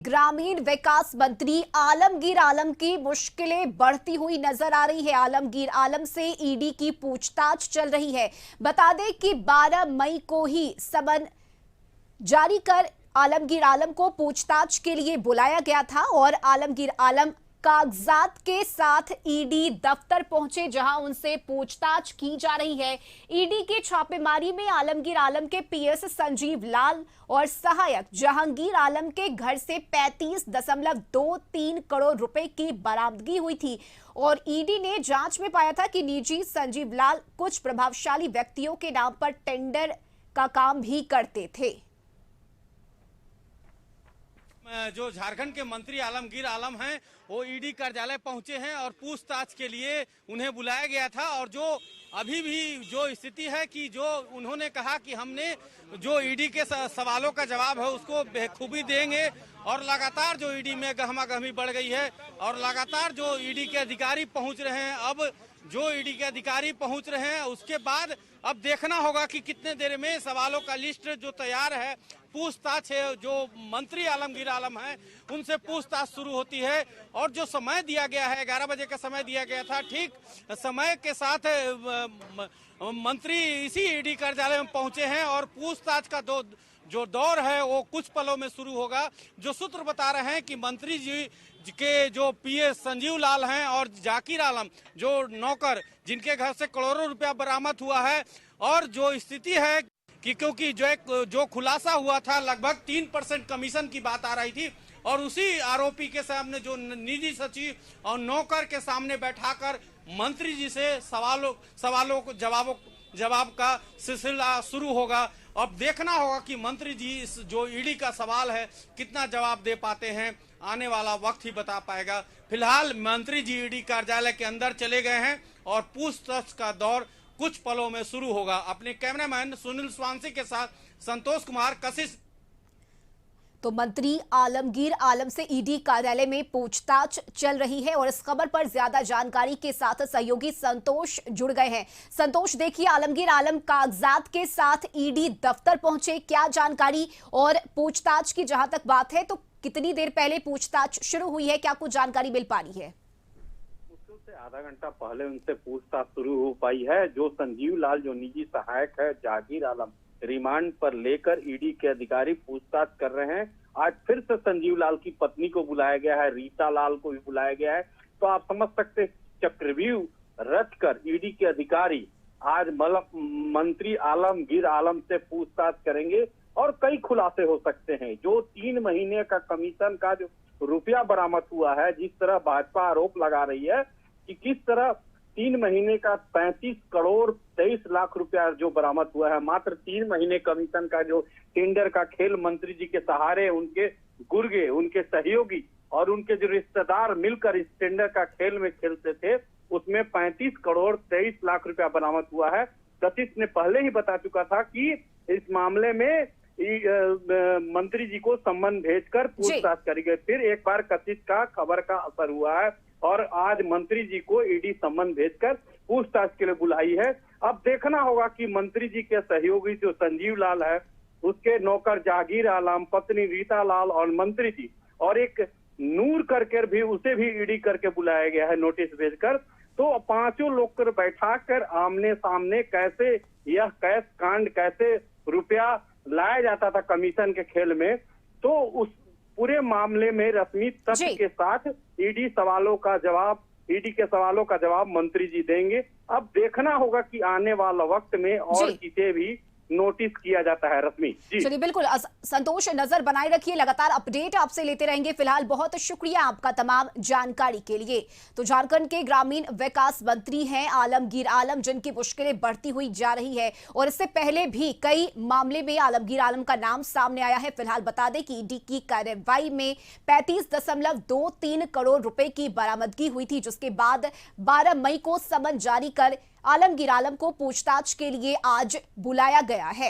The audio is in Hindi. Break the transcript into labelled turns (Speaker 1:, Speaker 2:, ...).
Speaker 1: ग्रामीण विकास मंत्री आलमगीर आलम की मुश्किलें बढ़ती हुई नजर आ रही है। आलमगीर आलम से ईडी की पूछताछ चल रही है। बता दें कि 12 मई को ही समन जारी कर आलमगीर आलम को पूछताछ के लिए बुलाया गया था और आलमगीर आलम कागजात के साथ ईडी दफ्तर पहुंचे, जहां उनसे पूछताछ की जा रही है। ईडी के छापेमारी में आलमगीर आलम के पीएस संजीव लाल और सहायक जहांगीर आलम के घर से 35.23 करोड़ रुपए की बरामदगी हुई थी और ईडी ने जांच में पाया था कि निजी संजीव लाल कुछ प्रभावशाली व्यक्तियों के नाम पर टेंडर का काम भी करते थे।
Speaker 2: जो झारखंड के मंत्री आलमगीर आलम हैं वो ईडी कार्यालय पहुंचे हैं और पूछताछ के लिए उन्हें बुलाया गया था। और जो अभी भी जो स्थिति है कि जो उन्होंने कहा कि हमने जो ईडी के सवालों का जवाब है उसको बेखूबी देंगे और लगातार जो ईडी में गहमागहमी बढ़ गई है और लगातार जो ईडी के अधिकारी पहुंच रहे हैं। अब जो ईडी के अधिकारी पहुंच रहे हैं उसके बाद अब देखना होगा कि कितने देर में सवालों का लिस्ट जो तैयार है, पूछताछ है, जो मंत्री आलमगीर आलम हैं उनसे पूछताछ शुरू होती है। और जो समय दिया गया है 11 बजे का समय दिया गया था, ठीक समय के साथ मंत्री इसी ईडी कार्यालय में पहुंचे हैं और पूछताछ का जो दौर है वो कुछ पलों में शुरू होगा। जो सूत्र बता रहे हैं कि मंत्री जी के जो पीएस संजीव लाल हैं और जाकिर आलम जो नौकर, जिनके घर से करोड़ों रुपया बरामद हुआ है। और जो स्थिति है कि क्योंकि जो खुलासा हुआ था लगभग 3% कमीशन की बात आ रही थी और उसी आरोपी के सामने जो निजी सचिव और नौकर के सामने बैठाकर मंत्री जी से सवालों को जवाब का सिलसिला शुरू होगा। अब देखना होगा कि मंत्री जी इस जो ईडी का सवाल है कितना जवाब दे पाते हैं, आने वाला वक्त ही बता पाएगा। फिलहाल मंत्री जी ईडी कार्यालय के अंदर चले गए हैं और पूछताछ का दौर कुछ पलों में शुरू होगा। अपने कैमरामैन सुनील स्वांसी के साथ संतोष कुमार, कशिश।
Speaker 1: तो मंत्री आलमगीर आलम से ईडी कार्यालय में पूछताछ चल रही है और इस खबर पर ज्यादा जानकारी के साथ सहयोगी संतोष जुड़ गए हैं। संतोष, देखिए, आलमगीर आलम कागजात के साथ ईडी दफ्तर पहुंचे, क्या जानकारी? और पूछताछ की जहां तक बात है तो कितनी देर पहले पूछताछ शुरू हुई है, क्या कुछ जानकारी मिल पा रही है?
Speaker 3: मुश्किल से आधा घंटा पहले उनसे पूछताछ शुरू हो पाई है। जो संजीव लाल जो निजी सहायक है जाकिर आलम, रिमांड पर लेकर ईडी के अधिकारी पूछताछ कर रहे हैं। आज फिर से संजीव लाल की पत्नी को बुलाया गया है, रीता लाल को भी बुलाया गया है। तो आप समझ सकते चक्रव्यूह रचकर ईडी के अधिकारी आज मंत्री आलमगीर आलम से पूछताछ करेंगे और कई खुलासे हो सकते हैं। जो 3 महीने का कमीशन का जो रुपया बरामद हुआ है, जिस तरह भाजपा आरोप लगा रही है कि किस तरह 3 महीने का 35 करोड़ 23 लाख रुपया जो बरामद हुआ है, मात्र 3 महीने कमीशन का जो टेंडर का खेल मंत्री जी के सहारे, उनके गुर्गे, उनके सहयोगी और उनके जो रिश्तेदार मिलकर इस टेंडर का खेल में खेलते थे, उसमें 35 करोड़ 23 लाख रुपया बरामद हुआ है। कशिश ने पहले ही बता चुका था कि इस मामले में मंत्री जी को सम्मन भेजकर पूछताछ करी गई। फिर एक बार कशिश का खबर का असर हुआ है और आज मंत्री जी को ईडी सम्मन भेजकर पूछताछ के लिए बुलाई है। अब देखना होगा कि मंत्री जी के सहयोगी जो संजीव लाल है, उसके नौकर जागीर आलम, पत्नी रीता लाल और मंत्री जी और एक नूर करके भी, उसे भी ईडी करके बुलाया गया है नोटिस भेजकर। तो पांचों लोग कर बैठाकर आमने सामने कैसे यह कैश कांड, कैसे रुपया लाया जाता था कमीशन के खेल में, तो उस पूरे मामले में रश्मि तथ्य के साथ ईडी के सवालों का जवाब मंत्री जी देंगे। अब देखना होगा कि आने वाला वक्त में और किसे भी नोटिस किया जाता है। रश्मि जी,
Speaker 1: चलिए, बिल्कुल संतोष, नजर बनाए रखिए, लगातार अपडेट आपसे लेते रहेंगे। फिलहाल बहुत शुक्रिया आपका तमाम जानकारी के लिए। तो झारखंड के ग्रामीण विकास मंत्री हैं आलमगीर आलम, जिनकी मुश्किलें बढ़ती हुई जा रही है और इससे पहले भी कई मामले में आलमगीर आलम का नाम सामने आया है। फिलहाल बता दें कि ईडी की कार्रवाई में 35.23 करोड़ रुपए की बरामदगी हुई थी, जिसके बाद 12 मई को समन जारी कर आलमगीर आलम को पूछताछ के लिए आज बुलाया गया है।